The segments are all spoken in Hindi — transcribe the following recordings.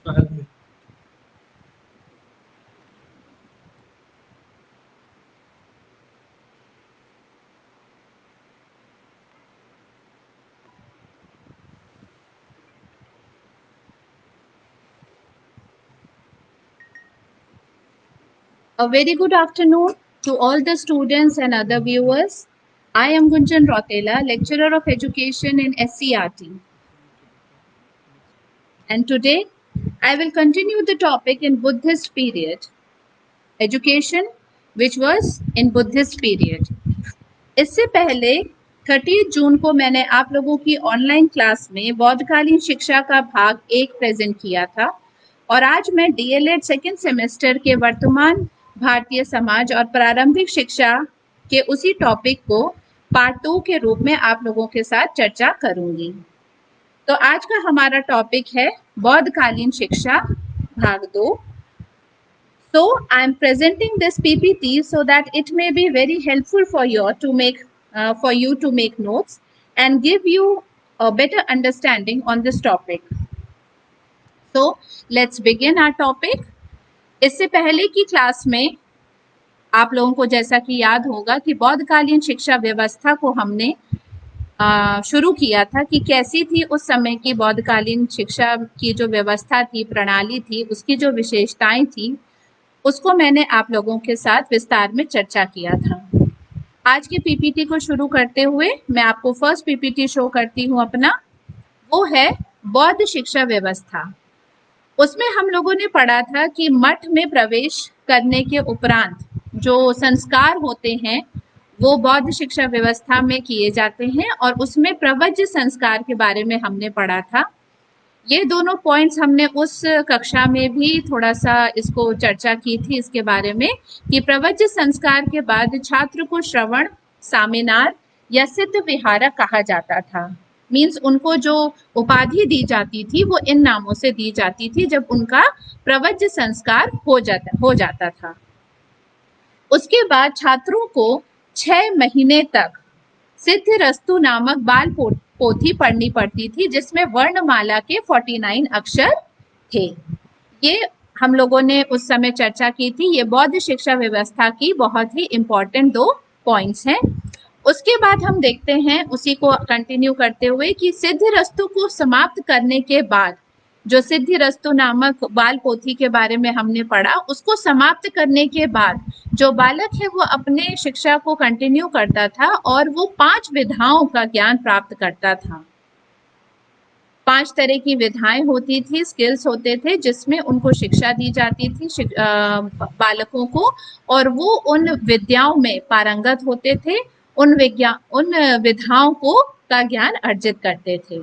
help me. A very good afternoon to all the students and other viewers. I am Gunjan Rotela, lecturer of education in SCRT. And today I will continue the topic in Buddhist period, education which was in Buddhist period. इससे पहले 30 जून को मैंने आप लोगों की ऑनलाइन क्लास में बौद्धकालीन शिक्षा का भाग 1 प्रेजेंट किया था और आज मैं डीएलएड सेकेंड सेमेस्टर के वर्तमान भारतीय समाज और प्रारंभिक शिक्षा के उसी टॉपिक को पार्ट 2 के रूप में आप लोगों के साथ चर्चा करूंगी। तो आज का हमारा टॉपिक है बौद्धकालीन शिक्षा भाग 2। So I am presenting this PPT so that it may be very helpful for you to make notes and give you a better understanding on this topic. So let's begin our topic. इससे पहले की क्लास में आप लोगों को जैसा कि याद होगा कि बौद्धकालीन शिक्षा व्यवस्था को हमने शुरू किया था कि कैसी थी उस समय की बौद्धकालीन शिक्षा की जो व्यवस्था थी, प्रणाली थी, उसकी जो विशेषताएं थी, उसको मैंने आप लोगों के साथ विस्तार में चर्चा किया था। आज के पीपीटी को शुरू करते हुए मैं आपको फर्स्ट पीपीटी शो करती हूँ अपना, वो है बौद्ध शिक्षा व्यवस्था। उसमें हम लोगों ने पढ़ा था कि मठ में प्रवेश करने के उपरांत जो संस्कार होते हैं वो बौद्ध शिक्षा व्यवस्था में किए जाते हैं और उसमें प्रवज्य संस्कार के बारे में हमने पढ़ा था। ये दोनों पॉइंट्स हमने उस कक्षा में भी थोड़ा सा इसको चर्चा की थी इसके बारे में कि प्रवज्य संस्कार के बाद छात्र को श्रवण, सामिनार या सिद्ध विहारक कहा जाता था। मीन्स उनको जो उपाधि दी जाती थी वो इन नामों से दी जाती थी जब उनका प्रवज्य संस्कार हो जाता था। उसके बाद छात्रों को 6 महीने तक सिद्धिरस्तु नामक बाल पोथी पढ़नी पड़ती थी जिसमें वर्णमाला के 49 अक्षर थे। ये हम लोगों ने उस समय चर्चा की थी। ये बौद्ध शिक्षा व्यवस्था की बहुत ही इम्पोर्टेंट 2 पॉइंट्स हैं। उसके बाद हम देखते हैं उसी को कंटिन्यू करते हुए कि सिद्धिरस्तु को समाप्त करने के बाद जो सिद्धिरस्तु नामक बाल पोथी के बारे में हमने पढ़ा, उसको समाप्त करने के बाद जो बालक है वो अपने शिक्षा को कंटिन्यू करता था और वो 5 विधाओं का ज्ञान प्राप्त करता था। 5 तरह की विधाएं होती थी, स्किल्स होते थे जिसमें उनको शिक्षा दी जाती थी बालकों को, और वो उन विद्याओं में पारंगत होते थे, उन विधाओं को का ज्ञान अर्जित करते थे।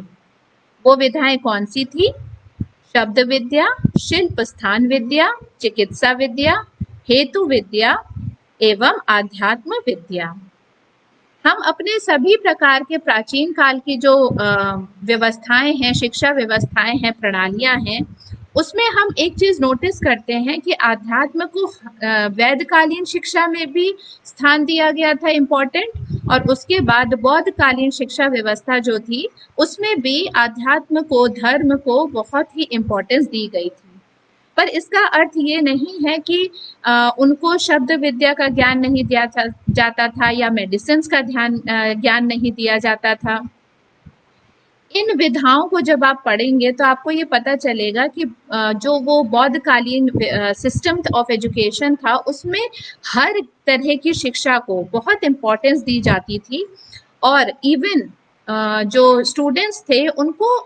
वो विधाएं कौन सी थी? शब्द विद्या, शिल्प स्थान विद्या, चिकित्सा विद्या, हेतु विद्या एवं आध्यात्म विद्या। हम अपने सभी प्रकार के प्राचीन काल की जो व्यवस्थाएं हैं, शिक्षा व्यवस्थाएं हैं, प्रणालियां हैं, उसमें हम एक चीज नोटिस करते हैं कि आध्यात्म को वैदिकालीन शिक्षा में भी स्थान दिया गया था इम्पोर्टेंट, और उसके बाद बौद्धकालीन शिक्षा व्यवस्था जो थी उसमें भी आध्यात्म को, धर्म को बहुत ही इम्पोर्टेंस दी गई थी। पर इसका अर्थ ये नहीं है कि उनको शब्द विद्या का ज्ञान नहीं दिया जाता था या मेडिसिन का ज्ञान नहीं दिया जाता था। इन विधाओं को जब आप पढ़ेंगे तो आपको ये पता चलेगा कि जो वो बौद्धकालीन सिस्टम ऑफ एजुकेशन था उसमें हर तरह की शिक्षा को बहुत इम्पोर्टेंस दी जाती थी, और इवन जो स्टूडेंट्स थे उनको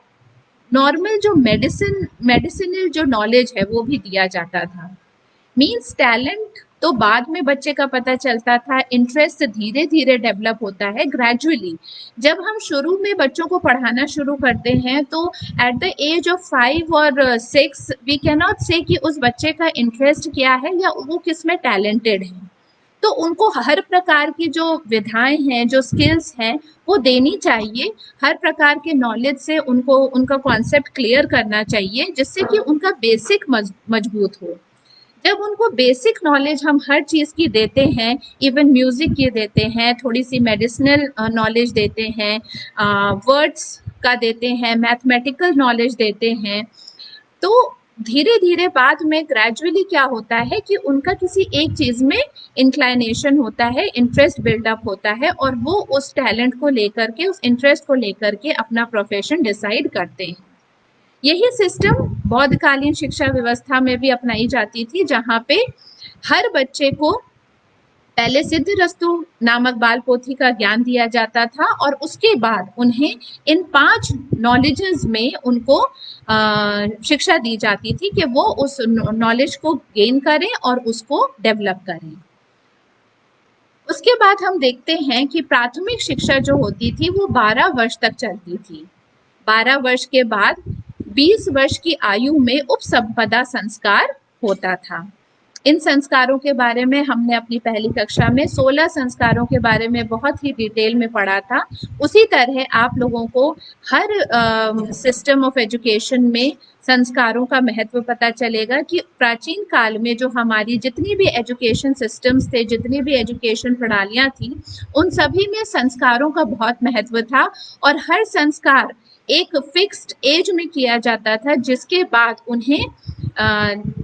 नॉर्मल जो मेडिसिनल जो नॉलेज है वो भी दिया जाता था। मीन्स टैलेंट तो बाद में बच्चे का पता चलता था, इंटरेस्ट धीरे धीरे डेवलप होता है ग्रेजुअली। जब हम शुरू में बच्चों को पढ़ाना शुरू करते हैं तो एट द एज ऑफ 5 और 6 वी कैन नॉट से कि उस बच्चे का इंटरेस्ट क्या है या वो किस में टैलेंटेड है। तो उनको हर प्रकार की जो विधाएं हैं, जो स्किल्स हैं वो देनी चाहिए, हर प्रकार के नॉलेज से उनको उनका कॉन्सेप्ट क्लियर करना चाहिए जिससे कि उनका बेसिक मजबूत हो। जब उनको बेसिक नॉलेज हम हर चीज़ की देते हैं, इवन म्यूज़िक की देते हैं, थोड़ी सी मेडिसिनल नॉलेज देते हैं, वर्ड्स का देते हैं, मैथमेटिकल नॉलेज देते हैं, तो धीरे धीरे बाद में ग्रेजुअली क्या होता है कि उनका किसी एक चीज में इंक्लाइनेशन होता है, इंटरेस्ट बिल्डअप होता है, और वो उस टैलेंट को लेकर के, उस इंटरेस्ट को लेकर के अपना प्रोफेशन डिसाइड करते हैं। यही सिस्टम बौद्धकालीन शिक्षा व्यवस्था में भी अपनाई जाती थी, जहां पे हर बच्चे को पहले सिद्धरस्तु नामक बाल पोथी का ज्ञान दिया जाता था, और उसके बाद उन्हें इन 5 नॉलेजेस में उनको शिक्षा दी जाती थी कि वो उस नॉलेज को गेन करें और उसको डेवलप करें। उसके बाद हम देखते हैं कि प्राथमिक शिक्षा जो होती थी वो 12 वर्ष तक चलती थी। 12 वर्ष के बाद 20 वर्ष की आयु में उपसंपदा संस्कार होता था। इन संस्कारों के बारे में हमने अपनी पहली कक्षा में 16 संस्कारों के बारे में बहुत ही डिटेल में पढ़ा था। उसी तरह आप लोगों को हर सिस्टम ऑफ एजुकेशन में संस्कारों का महत्व पता चलेगा कि प्राचीन काल में जो हमारी जितनी भी एजुकेशन सिस्टम्स थे, जितनी भी एजुकेशन प्रणालियां थी, उन सभी में संस्कारों का बहुत महत्व था, और हर संस्कार एक फिक्स्ड एज में किया जाता था, जिसके बाद उन्हें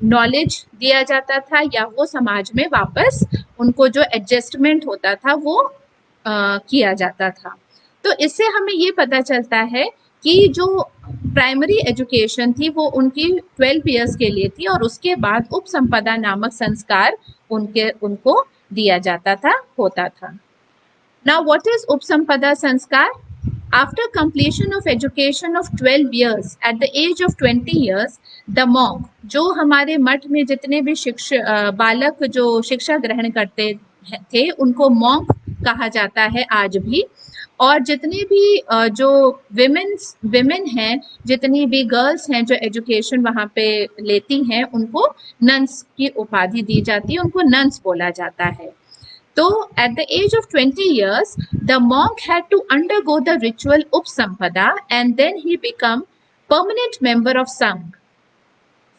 नॉलेज दिया जाता था, या वो समाज में वापस उनको जो एडजस्टमेंट होता था वो किया जाता था। तो इससे हमें ये पता चलता है कि जो प्राइमरी एजुकेशन थी वो उनकी 12 ईयर्स के लिए थी, और उसके बाद उपसंपदा नामक संस्कार उनको दिया जाता था, होता था। नाउ व्हाट इज उपसंपदा संस्कार? After completion of education of 12 years, at the age of 20 years, the monk, जो हमारे मठ में जितने भी बालक जो शिक्षा ग्रहण करते थे उनको मॉन्क कहा जाता है आज भी, और जितने भी जो विमेन हैं, जितनी भी गर्ल्स हैं जो एजुकेशन वहाँ पे लेती हैं, उनको नन्स की उपाधि दी जाती है, उनको नन्स बोला जाता है। So, at the age of 20 years, the monk had to undergo the ritual Upsampada, and then he became permanent member of Sangh.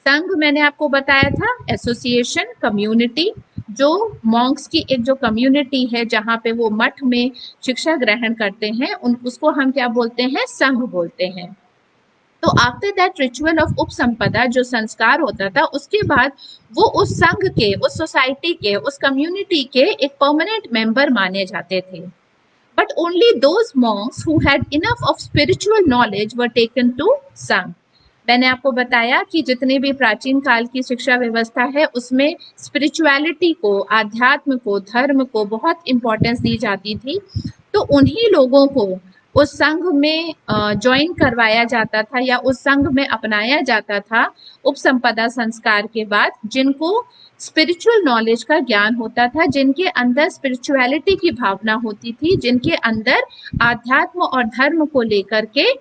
संघ मैंने आपको बताया था, एसोसिएशन, कम्युनिटी, जो मॉन्क्स की एक जो कम्युनिटी है जहाँ पे वो मठ में शिक्षा ग्रहण करते हैं, उसको हम क्या बोलते हैं? संघ बोलते हैं। तो आफ्टर दैट रिचुअल ऑफ उपसंपदा, जो संस्कार होता था, उसके बाद वो उस संघ के, उस सोसाइटी के, उस कम्युनिटी के एक परमानेंट मेंबर माने जाते थे। But only those monks who had enough of spiritual knowledge were taken to Sangha. मैंने आपको बताया कि जितने भी प्राचीन काल की शिक्षा व्यवस्था है उसमें स्पिरिचुअलिटी को, अध्यात्म को, धर्म को बहुत इंपॉर्टेंस दी जाती थी, तो उन्हीं लोगों को उस संघ में ज्वाइन करवाया जाता था, या उस संघ में अपनाया जाता था उपसंपदा संस्कार के बाद, जिनको स्पिरिचुअल नॉलेज का ज्ञान होता था, जिनके अंदर स्पिरिचुअलिटी की भावना होती थी, जिनके अंदर आध्यात्म और धर्म को लेकर के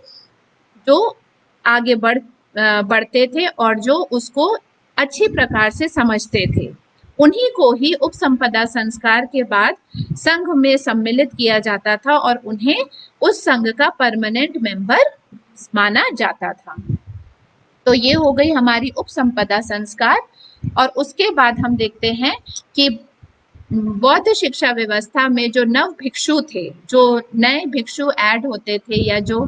जो आगे बढ़ते थे और जो उसको अच्छी प्रकार से समझते थे, उन्हीं को ही उपसंपदा संस्कार के बाद संघ में सम्मिलित किया जाता था, और उन्हें उस संघ का परमानेंट मेंबर माना जाता था। तो ये हो गई हमारी उपसंपदा संस्कार। और उसके बाद हम देखते हैं कि बौद्ध शिक्षा व्यवस्था में जो नव भिक्षु थे, जो नए भिक्षु ऐड होते थे, या जो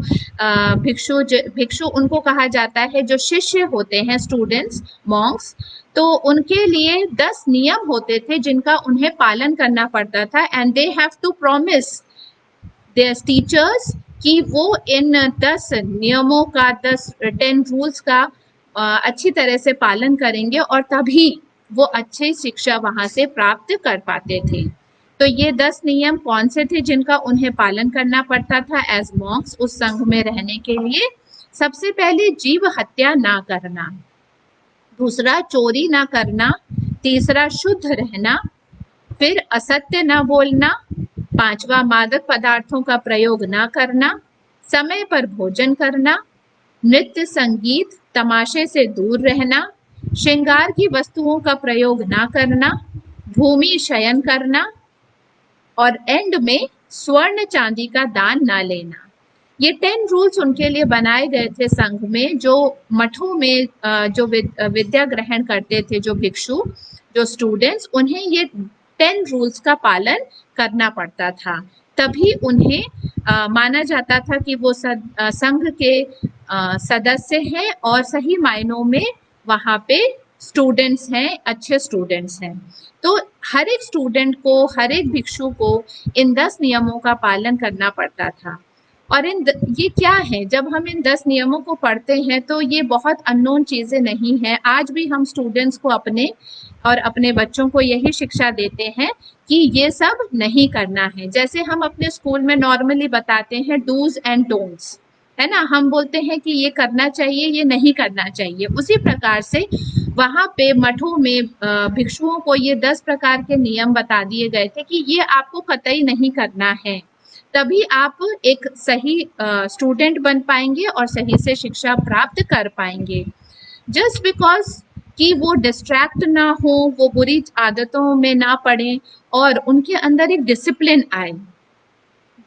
भिक्षु उनको कहा जाता है, जो शिष्य होते हैं, स्टूडेंट्स, मॉन्क्स, तो उनके लिए 10 नियम होते थे जिनका उन्हें पालन करना पड़ता था, and they have to promise their teachers कि वो इन 10 नियमों का, 10 रूल्स का अच्छी तरह से पालन करेंगे, और तभी वो अच्छी शिक्षा वहां से प्राप्त कर पाते थे। तो ये 10 नियम कौन से थे जिनका उन्हें पालन करना पड़ता था एज मॉन्क्स उस संघ में रहने के लिए? सबसे पहले जीव हत्या ना करना, दूसरा चोरी ना करना, तीसरा शुद्ध रहना, फिर असत्य ना बोलना, पांचवा मादक पदार्थों का प्रयोग ना करना, समय पर भोजन करना, नृत्य, संगीत, तमाशे से दूर रहना, श्रृंगार की वस्तुओं का प्रयोग ना करना, भूमि शयन करना, और एंड में स्वर्ण चांदी का दान ना लेना। ये 10 रूल्स उनके लिए बनाए गए थे संघ में, जो मठों में जो विद्या ग्रहण करते थे, जो भिक्षु, जो स्टूडेंट्स, उन्हें ये 10 रूल्स का पालन करना पड़ता था, तभी उन्हें माना जाता था कि वो संघ के सदस्य हैं और सही मायनों में वहाँ पे स्टूडेंट्स हैं, अच्छे स्टूडेंट्स हैं। तो हर एक स्टूडेंट को, हर एक भिक्षु को इन 10 नियमों का पालन करना पड़ता था। और ये क्या है, जब हम इन 10 नियमों को पढ़ते हैं तो ये बहुत अननोन चीजें नहीं हैं। आज भी हम स्टूडेंट्स को अपने और अपने बच्चों को यही शिक्षा देते हैं कि ये सब नहीं करना है। जैसे हम अपने स्कूल में नॉर्मली बताते हैं डूज एंड डोंट्स, है ना, हम बोलते हैं कि ये करना चाहिए, ये नहीं करना चाहिए। उसी प्रकार से वहां पे मठों में भिक्षुओं को ये 10 प्रकार के नियम बता दिए गए थे कि ये आपको कतई नहीं करना है। तभी आप एक सही स्टूडेंट बन पाएंगे और सही से शिक्षा प्राप्त कर पाएंगे। जस्ट बिकॉज कि वो डिस्ट्रैक्ट ना हो, वो बुरी आदतों में ना पड़े और उनके अंदर एक डिसिप्लिन आए।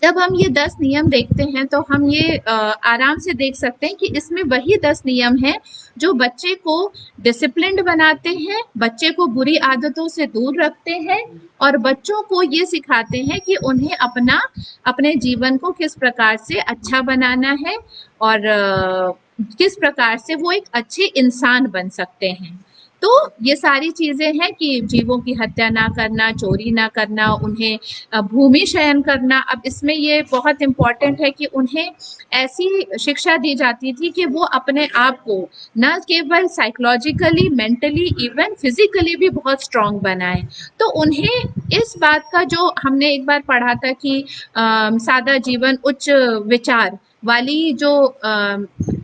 जब हम ये 10 नियम देखते हैं तो हम ये आराम से देख सकते हैं कि इसमें वही 10 नियम हैं जो बच्चे को डिसिप्लिन्ड बनाते हैं, बच्चे को बुरी आदतों से दूर रखते हैं और बच्चों को ये सिखाते हैं कि उन्हें अपने जीवन को किस प्रकार से अच्छा बनाना है और किस प्रकार से वो एक अच्छे इंसान बन सकते हैं। तो ये सारी चीजें हैं कि जीवों की हत्या ना करना, चोरी ना करना, उन्हें भूमि शयन करना। अब इसमें ये बहुत इम्पोर्टेंट है कि उन्हें ऐसी शिक्षा दी जाती थी कि वो अपने आप को न केवल साइकोलॉजिकली, मेंटली, इवन फिजिकली भी बहुत स्ट्रांग बनाए। तो उन्हें इस बात का, जो हमने एक बार पढ़ा था कि सादा जीवन उच्च विचार वाली जो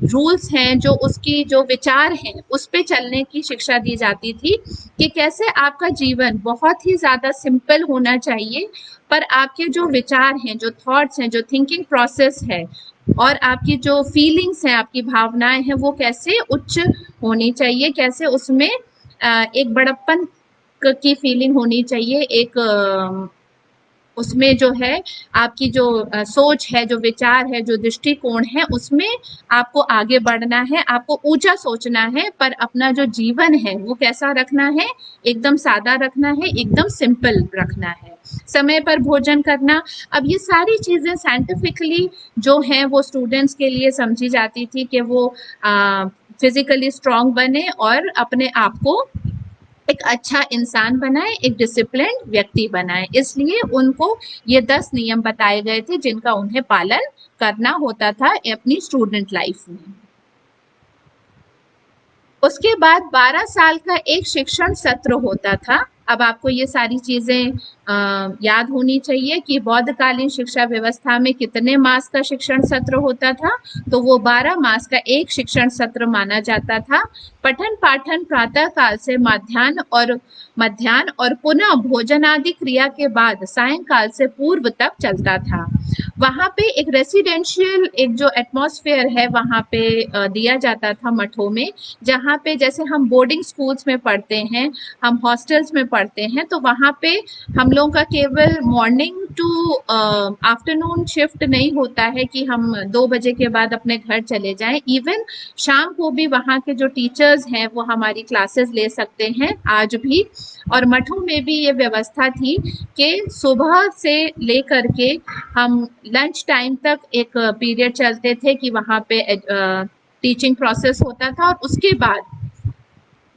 रूल्स हैं, जो उसकी जो विचार हैं, उस पे चलने की शिक्षा दी जाती थी कि कैसे आपका जीवन बहुत ही ज़्यादा सिंपल होना चाहिए, पर आपके जो विचार हैं, जो थॉट्स हैं, जो थिंकिंग प्रोसेस है और आपकी जो फीलिंग्स हैं, आपकी भावनाएं हैं, वो कैसे उच्च होनी चाहिए, कैसे उसमें एक बड़प्पन की फीलिंग होनी चाहिए, एक उसमें जो है आपकी जो सोच है, जो विचार है, जो दृष्टिकोण है, उसमें आपको आगे बढ़ना है, आपको ऊंचा सोचना है, पर अपना जो जीवन है वो कैसा रखना है, एकदम सादा रखना है, एकदम सिंपल रखना है, समय पर भोजन करना। अब ये सारी चीजें साइंटिफिकली जो है वो स्टूडेंट्स के लिए समझी जाती थी कि वो फिजिकली स्ट्रांग बने और अपने आप को एक अच्छा इंसान बनाए, एक डिसिप्लिन व्यक्ति बनाए। इसलिए उनको ये 10 नियम बताए गए थे जिनका उन्हें पालन करना होता था अपनी स्टूडेंट लाइफ में। उसके बाद 12 साल का एक शिक्षण सत्र होता था। अब आपको ये सारी चीजें याद होनी चाहिए कि बौद्धकालीन शिक्षा व्यवस्था में कितने मास का शिक्षण सत्र होता था, तो वो 12 मास का एक शिक्षण सत्र माना जाता था। पठन पाठन प्रातः काल से मध्याह्न और पुनः भोजनादि क्रिया के बाद सायंकाल से पूर्व तक चलता था। वहाँ पे एक रेसिडेंशियल एक जो एटमॉस्फेयर है वहाँ पे दिया जाता था मठों में, जहाँ पे जैसे हम बोर्डिंग स्कूल्स में पढ़ते हैं, हम हॉस्टल्स में पढ़ते हैं, तो वहाँ पे हम लोगों का केवल मॉर्निंग टू आफ्टरनून शिफ्ट नहीं होता है कि हम 2 बजे के बाद अपने घर चले जाएं। इवन शाम को भी वहाँ के जो टीचर्स हैं वो हमारी क्लासेस ले सकते हैं आज भी। और मठों में भी ये व्यवस्था थी कि सुबह से लेकर के हम लंच टाइम तक एक पीरियड चलते थे कि वहाँ पे टीचिंग प्रोसेस होता था, और उसके बाद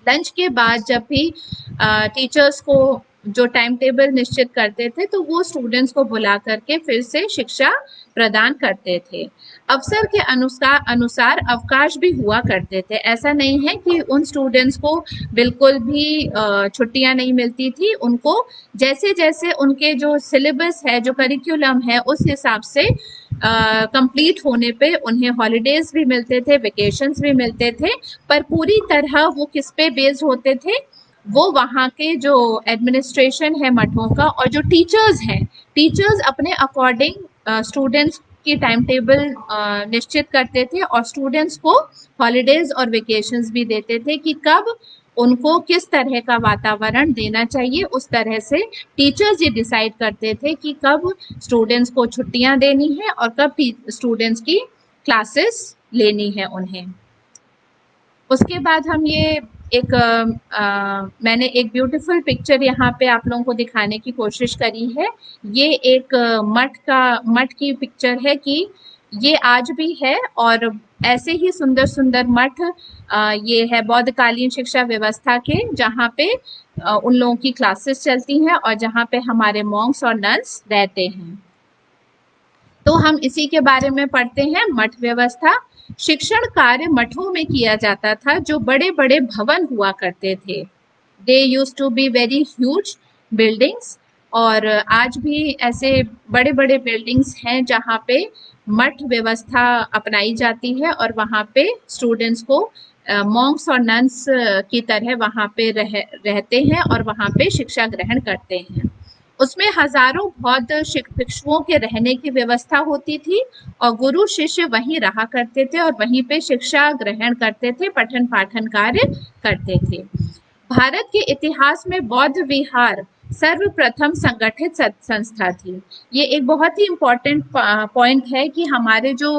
लंच के बाद जब भी टीचर्स को जो टाइम टेबल निश्चित करते थे तो वो स्टूडेंट्स को बुला करके फिर से शिक्षा प्रदान करते थे। अवसर के अनुसार अवकाश भी हुआ करते थे। ऐसा नहीं है कि उन स्टूडेंट्स को बिल्कुल भी छुट्टियां नहीं मिलती थी। उनको जैसे जैसे उनके जो सिलेबस है, जो करिकुलम है, उस हिसाब से कंप्लीट होने पे उन्हें हॉलीडेज भी मिलते थे, वेकेशंस भी मिलते थे, पर पूरी तरह वो किस पे बेस्ड होते थे, वो वहाँ के जो एडमिनिस्ट्रेशन है मठों का और जो टीचर्स हैं, टीचर्स अपने अकॉर्डिंग स्टूडेंट्स की टाइम टेबल निश्चित करते थे और स्टूडेंट्स को हॉलीडेज और वेकेशंस भी देते थे कि कब उनको किस तरह का वातावरण देना चाहिए। उस तरह से टीचर्स ये डिसाइड करते थे कि कब स्टूडेंट्स को छुट्टियां देनी है और कब स्टूडेंट्स की क्लासेस लेनी है उन्हें। उसके बाद हम ये एक मैंने एक ब्यूटीफुल पिक्चर यहाँ पे आप लोगों को दिखाने की कोशिश करी है। ये एक मठ की पिक्चर है कि ये आज भी है। और ऐसे ही सुंदर सुंदर मठ ये है बौद्धकालीन शिक्षा व्यवस्था के, जहाँ पे उन लोगों की क्लासेस चलती हैं और जहाँ पे हमारे मॉन्क्स और नन्स रहते हैं। तो हम इसी के बारे में पढ़ते हैं। मठ व्यवस्था। शिक्षण कार्य मठों में किया जाता था, जो बड़े बड़े भवन हुआ करते थे। They used to be very huge buildings. और आज भी ऐसे बड़े बड़े बिल्डिंग्स हैं जहाँ पे मठ व्यवस्था अपनाई जाती है और वहाँ पे स्टूडेंट्स को मॉन्क्स और नन्स की तरह वहाँ पे रहते हैं और वहाँ पे शिक्षा ग्रहण करते हैं। उसमें हजारों बौद्ध भिक्षुओं के रहने की व्यवस्था होती थी और गुरु शिष्य वहीं रहा करते थे और वहीं पे शिक्षा ग्रहण करते थे, पठन पाठन कार्य करते थे। भारत के इतिहास में बौद्ध विहार सर्वप्रथम संगठित संस्था थी। ये एक बहुत ही इम्पोर्टेंट पॉइंट है कि हमारे जो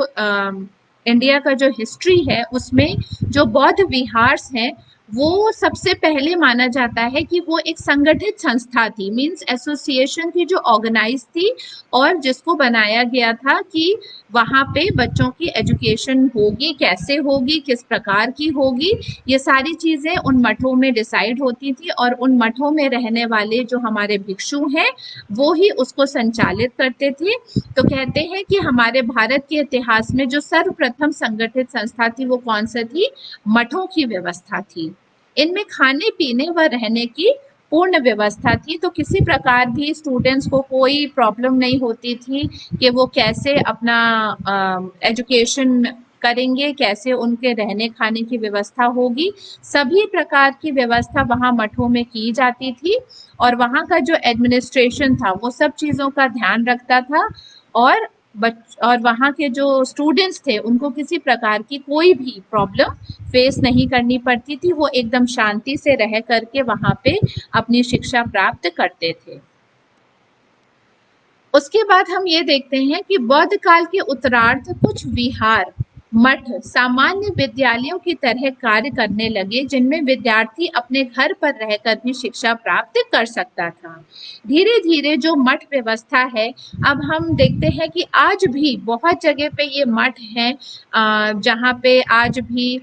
इंडिया का जो हिस्ट्री है उसमें जो बौद्ध विहार्स हैं वो सबसे पहले माना जाता है कि वो एक संगठित संस्था थी, मींस एसोसिएशन थी जो ऑर्गेनाइज थी और जिसको बनाया गया था कि वहाँ पे बच्चों की एजुकेशन होगी, कैसे होगी, किस प्रकार की होगी, ये सारी चीज़ें उन मठों में डिसाइड होती थी और उन मठों में रहने वाले जो हमारे भिक्षु हैं वो ही उसको संचालित करते थे। तो कहते हैं कि हमारे भारत के इतिहास में जो सर्वप्रथम संगठित संस्था थी वो कौन सी थी? मठों की व्यवस्था थी। इनमें खाने पीने व रहने की पूर्ण व्यवस्था थी, तो किसी प्रकार भी स्टूडेंट्स को कोई प्रॉब्लम नहीं होती थी कि वो कैसे अपना एजुकेशन करेंगे, कैसे उनके रहने खाने की व्यवस्था होगी। सभी प्रकार की व्यवस्था वहाँ मठों में की जाती थी और वहाँ का जो एडमिनिस्ट्रेशन था वो सब चीज़ों का ध्यान रखता था और वहाँ के जो स्टूडेंट्स थे उनको किसी प्रकार की कोई भी प्रॉब्लम फेस नहीं करनी पड़ती थी। वो एकदम शांति से रह करके वहाँ पे अपनी शिक्षा प्राप्त करते थे। उसके बाद हम ये देखते हैं कि बौद्ध काल के उत्तरार्ध कुछ विहार मठ सामान्य विद्यालयों की तरह कार्य करने लगे, जिनमें विद्यार्थी अपने घर पर रहकर भी शिक्षा प्राप्त कर सकता था। धीरे धीरे जो मठ व्यवस्था है, अब हम देखते हैं कि आज भी बहुत जगह पे ये मठ हैं जहाँ पे आज भी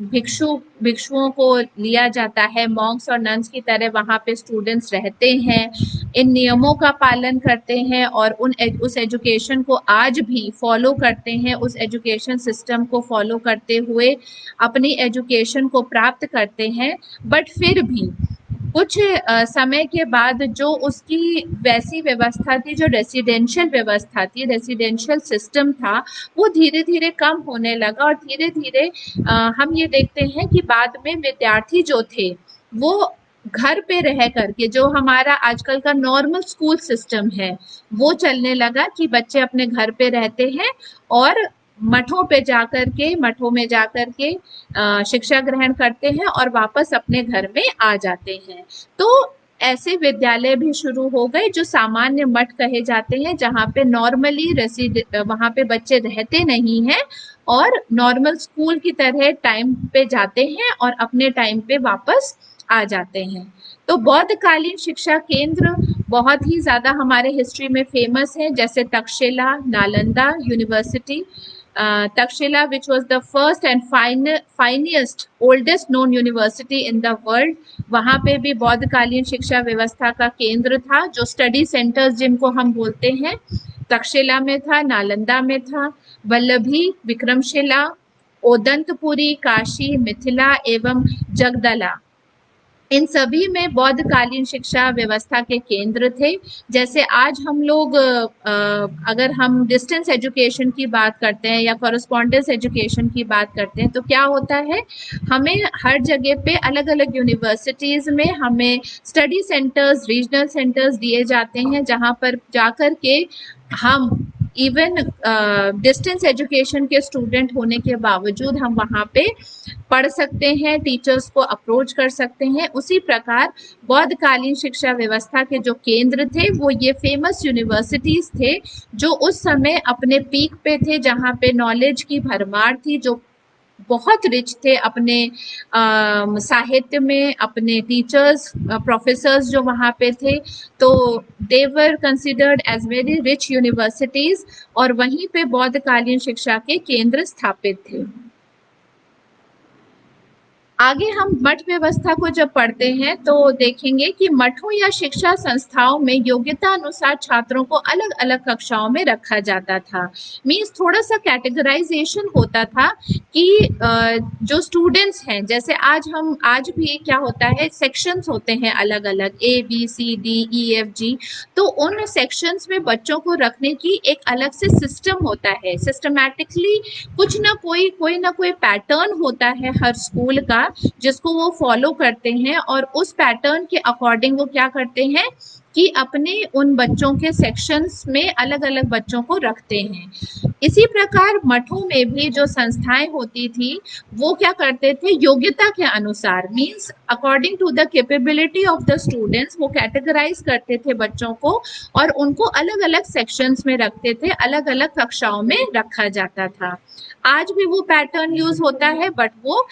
भिक्षुओं को लिया जाता है, मॉन्क्स और नन्स की तरह वहाँ पे स्टूडेंट्स रहते हैं, इन नियमों का पालन करते हैं और उस एजुकेशन को आज भी फॉलो करते हैं, उस एजुकेशन सिस्टम को फॉलो करते हुए अपनी एजुकेशन को प्राप्त करते हैं। बट फिर भी कुछ समय के बाद जो उसकी वैसी व्यवस्था थी, जो रेसिडेंशियल व्यवस्था थी, रेसिडेंशियल सिस्टम था, वो धीरे धीरे कम होने लगा और धीरे धीरे हम ये देखते हैं कि बाद में विद्यार्थी जो थे वो घर पे रह करके, जो हमारा आजकल का नॉर्मल स्कूल सिस्टम है वो चलने लगा कि बच्चे अपने घर पे रहते हैं और मठों में जाकर के शिक्षा ग्रहण करते हैं और वापस अपने घर में आ जाते हैं। तो ऐसे विद्यालय भी शुरू हो गए जो सामान्य मठ कहे जाते हैं, जहाँ पे नॉर्मली वहाँ पे बच्चे रहते नहीं हैं और नॉर्मल स्कूल की तरह टाइम पे जाते हैं और अपने टाइम पे वापस आ जाते हैं। तो बौद्धकालीन शिक्षा केंद्र बहुत ही ज़्यादा हमारे हिस्ट्री में फेमस है, जैसे Takshashila, Nalanda university, Takshashila which was the first and finest oldest known university in the world, वहाँ पे भी बौद्धकालीन शिक्षा व्यवस्था का केंद्र था। जो स्टडी सेंटर्स जिनको हम बोलते हैं, तक्षशिला में था, नालंदा में था, वल्लभी, विक्रमशिला, ओदंतपुरी, काशी, मिथिला एवं जगदला, इन सभी में बौद्धकालीन शिक्षा व्यवस्था के केंद्र थे। जैसे आज हम लोग अगर हम डिस्टेंस एजुकेशन की बात करते हैं या कॉरेस्पॉन्डेंस एजुकेशन की बात करते हैं तो क्या होता है, हमें हर जगह पे अलग अलग यूनिवर्सिटीज़ में हमें स्टडी सेंटर्स, रीजनल सेंटर्स दिए जाते हैं, जहाँ पर जाकर के हम इवन डिस्टेंस एजुकेशन के स्टूडेंट होने के बावजूद हम वहाँ पे पढ़ सकते हैं, टीचर्स को अप्रोच कर सकते हैं। उसी प्रकार बौद्धकालीन शिक्षा व्यवस्था के जो केंद्र थे वो ये फेमस यूनिवर्सिटीज़ थे जो उस समय अपने पीक पे थे, जहाँ पे नॉलेज की भरमार थी, जो बहुत रिच थे अपने साहित्य में, अपने टीचर्स प्रोफेसर्स जो वहाँ पे थे, तो they were considered as very rich universities, और वहीं पे बौद्धकालीन शिक्षा के केंद्र स्थापित थे। आगे हम मठ व्यवस्था को जब पढ़ते हैं तो देखेंगे कि मठों या शिक्षा संस्थाओं में योग्यता अनुसार छात्रों को अलग अलग कक्षाओं में रखा जाता था। मीन्स थोड़ा सा कैटेगराइजेशन होता था कि जो स्टूडेंट्स हैं, जैसे आज भी क्या होता है, सेक्शंस होते हैं अलग अलग, ABCDEFG, तो उन सेक्शंस में बच्चों को रखने की एक अलग से सिस्टम होता है। सिस्टमैटिकली कुछ ना कोई पैटर्न होता है हर स्कूल का, जिसको वो फॉलो करते हैं, और उस पैटर्न के अकॉर्डिंग वो क्या करते हैं कि अपने उन बच्चों के सेक्शंस में अलग अलग बच्चों को रखते हैं। इसी प्रकार मठों में भी जो संस्थाएं होती थी वो क्या करते थे, योग्यता के अनुसार, means according to the capability of the students, वो कैटेगराइज करते थे बच्चों को और उनको अलग अलग सेक्शंस में रखते थे, अलग अलग कक्षाओं में रखा जाता था। आज भी वो पैटर्न यूज होता है, बट वो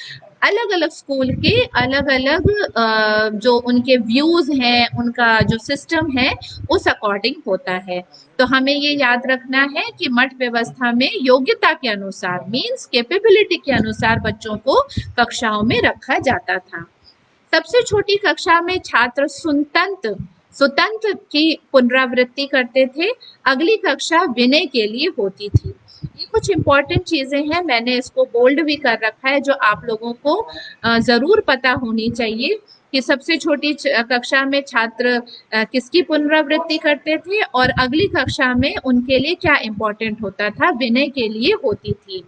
अलग अलग स्कूल के अलग अलग जो उनके व्यूज हैं, उनका जो सिस्टम है उस अकॉर्डिंग होता है। तो हमें ये याद रखना है कि मठ व्यवस्था में योग्यता के अनुसार, मीन्स कैपेबिलिटी के अनुसार बच्चों को कक्षाओं में रखा जाता था। सबसे छोटी कक्षा में छात्र सुतंत्र की पुनरावृत्ति करते थे, अगली कक्षा विनय के लिए होती थी। ये कुछ इंपॉर्टेंट चीजें हैं, मैंने इसको बोल्ड भी कर रखा है, जो आप लोगों को जरूर पता होनी चाहिए कि सबसे छोटी कक्षा में छात्र किसकी पुनरावृत्ति करते थे और अगली कक्षा में उनके लिए क्या इंपॉर्टेंट होता था, विनय के लिए होती थी।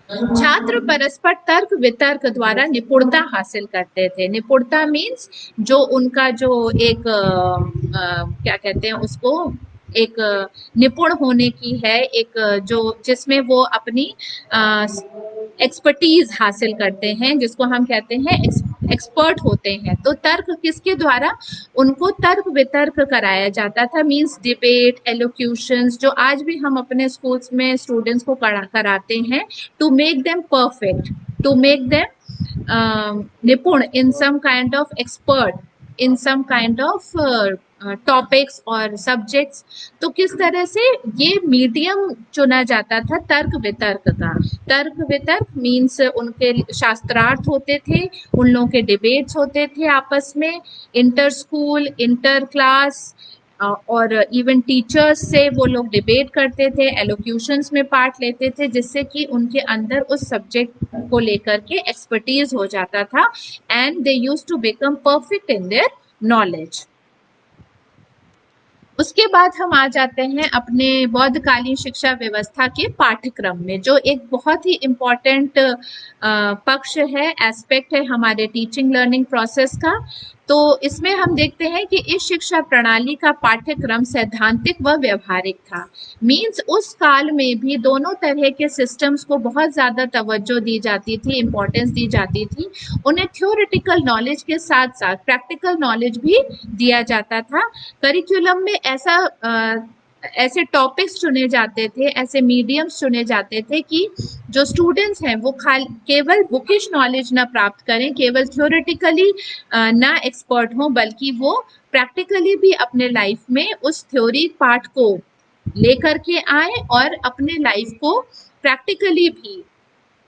छात्र परस्पर तर्क वितर्क द्वारा निपुणता हासिल करते थे। निपुणता मीन्स जो उनका जो एक क्या कहते हैं उसको, एक निपुण होने की है, एक जो जिसमें वो अपनी एक्सपर्टीज हासिल करते हैं, जिसको हम कहते हैं एक्सपर्ट होते हैं। तो तर्क किसके द्वारा, उनको तर्क वितर्क कराया जाता था, मीन्स डिबेट, एलोक्यूशंस, जो आज भी हम अपने स्कूल्स में स्टूडेंट्स को कराते हैं, to make them perfect, to make them निपुण in some kind of expert in some kind of topics और सब्जेक्ट्स। तो किस तरह से ये मीडियम चुना जाता था तर्क वितर्क का। तर्क वितर्क मीन्स उनके शास्त्रार्थ होते थे, उन लोगों के डिबेट्स होते थे आपस में, इंटर स्कूल, इंटर क्लास, और इवन टीचर्स से वो लोग डिबेट करते थे, एलोक्यूशंस में पार्ट लेते थे, जिससे कि उनके अंदर उस सब्जेक्ट को लेकर के एक्सपर्टीज हो जाता था, and they used to become perfect in their knowledge. उसके बाद हम आ जाते हैं अपने बौद्धकालीन शिक्षा व्यवस्था के पाठ्यक्रम में, जो एक बहुत ही इम्पोर्टेंट पक्ष है, एस्पेक्ट है हमारे टीचिंग लर्निंग प्रोसेस का। तो इसमें हम देखते हैं कि इस शिक्षा प्रणाली का पाठ्यक्रम सैद्धांतिक व व्यवहारिक था। मीन्स उस काल में भी दोनों तरह के सिस्टम्स को बहुत ज़्यादा तवज्जो दी जाती थी, इम्पोर्टेंस दी जाती थी। उन्हें थ्योरेटिकल नॉलेज के साथ साथ प्रैक्टिकल नॉलेज भी दिया जाता था। करिकुलम में ऐसे टॉपिक्स चुने जाते थे, ऐसे मीडियम्स चुने जाते थे कि जो स्टूडेंट्स हैं वो केवल बुकिश नॉलेज ना प्राप्त करें, केवल थ्योरेटिकली ना एक्सपर्ट हों, बल्कि वो प्रैक्टिकली भी अपने लाइफ में उस थ्योरी पार्ट को लेकर के आए और अपने लाइफ को प्रैक्टिकली भी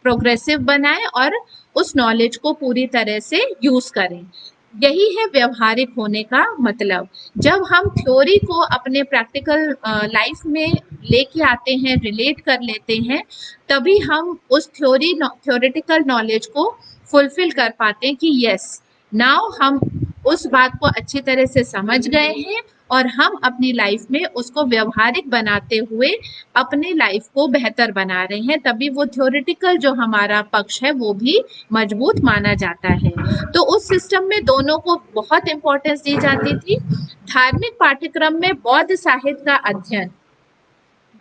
प्रोग्रेसिव बनाएं और उस नॉलेज को पूरी तरह से यूज करें। यही है व्यवहारिक होने का मतलब। जब हम थ्योरी को अपने प्रैक्टिकल लाइफ में लेके आते हैं, रिलेट कर लेते हैं, तभी हम उस थ्योरेटिकल नॉलेज को फुलफिल कर पाते हैं कि यस, नाउ हम उस बात को अच्छी तरह से समझ गए हैं और हम अपनी लाइफ में उसको व्यवहारिक बनाते हुए अपने लाइफ को बेहतर बना रहे हैं। तभी वो थ्योरेटिकल जो हमारा पक्ष है वो भी मजबूत माना जाता है। तो उस सिस्टम में दोनों को बहुत इंपॉर्टेंस दी जाती थी। धार्मिक पाठ्यक्रम में बौद्ध साहित्य का अध्ययन,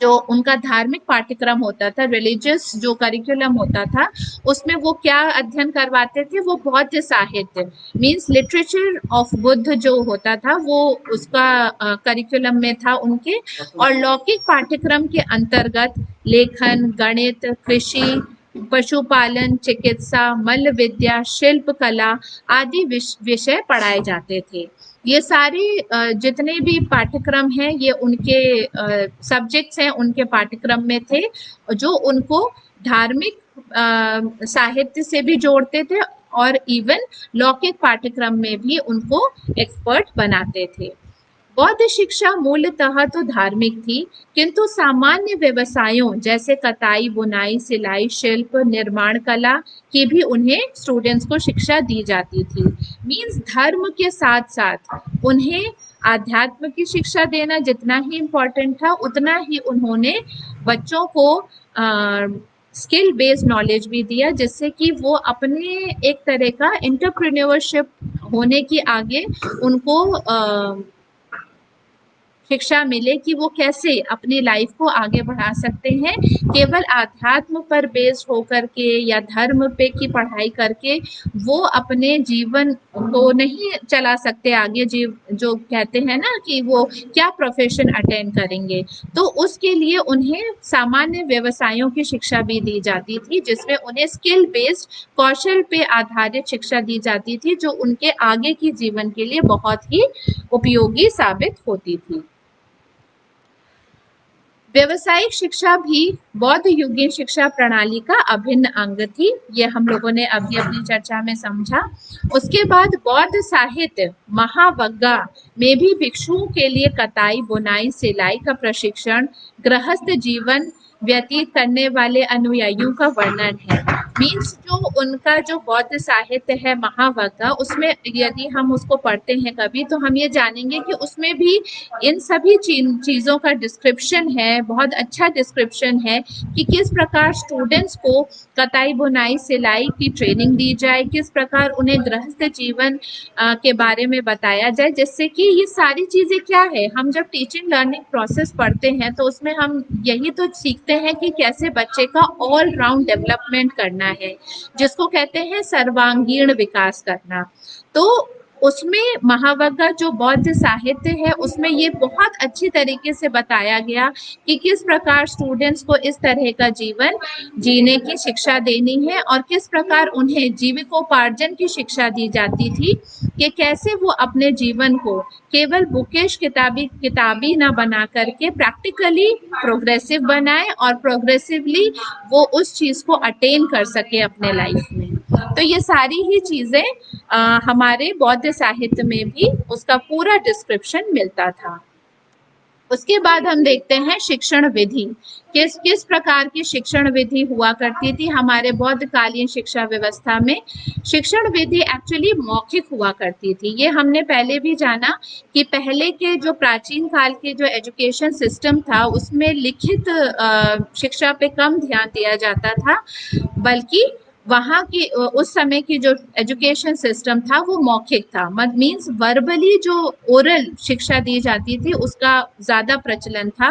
जो उनका धार्मिक पाठ्यक्रम होता था, रिलीजियस जो करिकुलम होता था, उसमें वो क्या अध्ययन करवाते थे, वो बौद्ध साहित्य मीन्स लिटरेचर ऑफ बुद्ध जो होता था वो उसका करिकुलम में था उनके। और लौकिक पाठ्यक्रम के अंतर्गत लेखन, गणित, कृषि, पशुपालन, चिकित्सा, मल्ल विद्या, शिल्प कला आदि विषय पढ़ाए जाते थे। ये सारे जितने भी पाठ्यक्रम हैं ये उनके सब्जेक्ट्स हैं, उनके पाठ्यक्रम में थे जो उनको धार्मिक साहित्य से भी जोड़ते थे और इवन लौकिक पाठ्यक्रम में भी उनको एक्सपर्ट बनाते थे। बौद्ध शिक्षा मूलतः तो धार्मिक थी, किंतु सामान्य व्यवसायों जैसे कताई, बुनाई, सिलाई, शिल्प, निर्माण कला की भी उन्हें स्टूडेंट्स को शिक्षा दी जाती थी। मीन्स धर्म के साथ साथ उन्हें आध्यात्म की शिक्षा देना जितना ही इम्पोर्टेंट था, उतना ही उन्होंने बच्चों को स्किल बेस्ड नॉलेज भी दिया, जिससे कि वो अपने एक तरह का एंटरप्रेन्योरशिप होने की आगे उनको शिक्षा मिले कि वो कैसे अपनी लाइफ को आगे बढ़ा सकते हैं। केवल आध्यात्म पर बेस्ड होकर के या धर्म पे की पढ़ाई करके वो अपने जीवन को नहीं चला सकते आगे। जो कहते हैं ना कि वो क्या प्रोफेशन अटेंड करेंगे, तो उसके लिए उन्हें सामान्य व्यवसायों की शिक्षा भी दी जाती थी, जिसमें उन्हें स्किल बेस्ड कौशल पे आधारित शिक्षा दी जाती थी, जो उनके आगे की जीवन के लिए बहुत ही उपयोगी साबित होती थी। व्यवसायिक शिक्षा भी बौद्ध युगीन शिक्षा प्रणाली का अभिन्न अंग थी। ये हम लोगों ने अभी अपनी चर्चा में समझा। उसके बाद बौद्ध साहित्य महावग्गा में भी भिक्षुओं के लिए कताई, बुनाई, सिलाई का प्रशिक्षण, गृहस्थ जीवन व्यतीत करने वाले अनुयायियों का वर्णन है। मीन्स जो उनका जो बौद्ध साहित्य है महावग्गा, उसमें यदि हम उसको पढ़ते हैं कभी, तो हम ये जानेंगे कि उसमें भी इन सभी चीज़ों का डिस्क्रिप्शन है, बहुत अच्छा डिस्क्रिप्शन है कि किस प्रकार स्टूडेंट्स को कताई, बुनाई, सिलाई की ट्रेनिंग दी जाए, किस प्रकार उन्हें गृहस्थ जीवन के बारे में बताया जाए, जिससे कि ये सारी चीज़ें क्या है, हम जब टीचिंग लर्निंग प्रोसेस पढ़ते हैं तो उसमें हम यही तो सीखते हैं कि कैसे बच्चे का ऑल राउंड डेवलपमेंट करना है, जिसको कहते हैं सर्वांगीण विकास करना। तो उसमें महावग्गा जो बौद्ध साहित्य है उसमें ये बहुत अच्छी तरीके से बताया गया कि किस प्रकार स्टूडेंट्स को इस तरह का जीवन जीने की शिक्षा देनी है और किस प्रकार उन्हें जीविकोपार्जन की शिक्षा दी जाती थी कि कैसे वो अपने जीवन को केवल बुकिश किताबी ना बना करके प्रैक्टिकली प्रोग्रेसिव बनाए और प्रोग्रेसिवली वो उस चीज़ को अटेन कर सके अपने लाइफ में। तो ये सारी ही चीज़ें हमारे बौद्ध साहित्य में भी उसका पूरा डिस्क्रिप्शन मिलता था। उसके बाद हम देखते हैं शिक्षण विधि, किस किस प्रकार की शिक्षण विधि हुआ करती थी हमारे बौद्धकालीन शिक्षा व्यवस्था में। शिक्षण विधि एक्चुअली मौखिक हुआ करती थी। ये हमने पहले भी जाना कि पहले के जो प्राचीन काल के जो एजुकेशन सिस्टम था उसमें लिखित शिक्षा पे कम ध्यान दिया जाता था, बल्कि वहाँ की उस समय की जो एजुकेशन सिस्टम था वो मौखिक था, मीन्स वर्बली जो ओरल शिक्षा दी जाती थी उसका ज़्यादा प्रचलन था।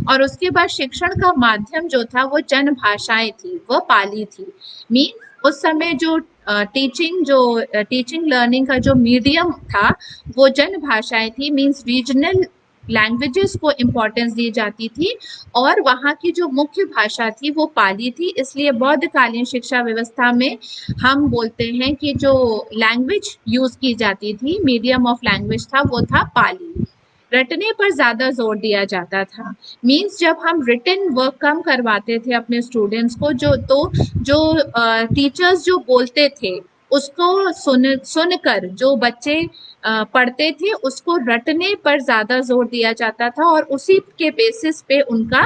और उसके बाद शिक्षण का माध्यम जो था वो जन भाषाएं थी, वह पाली थी। मीन्स उस समय जो टीचिंग लर्निंग का जो मीडियम था वो जन भाषाएं थी, मीन्स रीजनल लैंग्वेजेस को इम्पोर्टेंस दी जाती थी और वहाँ की जो मुख्य भाषा थी वो पाली थी। इसलिए बौद्धकालीन शिक्षा व्यवस्था में हम बोलते हैं कि जो लैंग्वेज यूज की जाती थी, मीडियम ऑफ लैंग्वेज था, वो था पाली। रटने पर ज़्यादा जोर दिया जाता था। मीन्स जब हम रिटन वर्क कम करवाते थे अपने स्टूडेंट्स को, जो टीचर्स जो बोलते थे उसको सुनकर जो बच्चे पढ़ते थे उसको रटने पर ज़्यादा जोर दिया जाता था और उसी के बेसिस पे उनका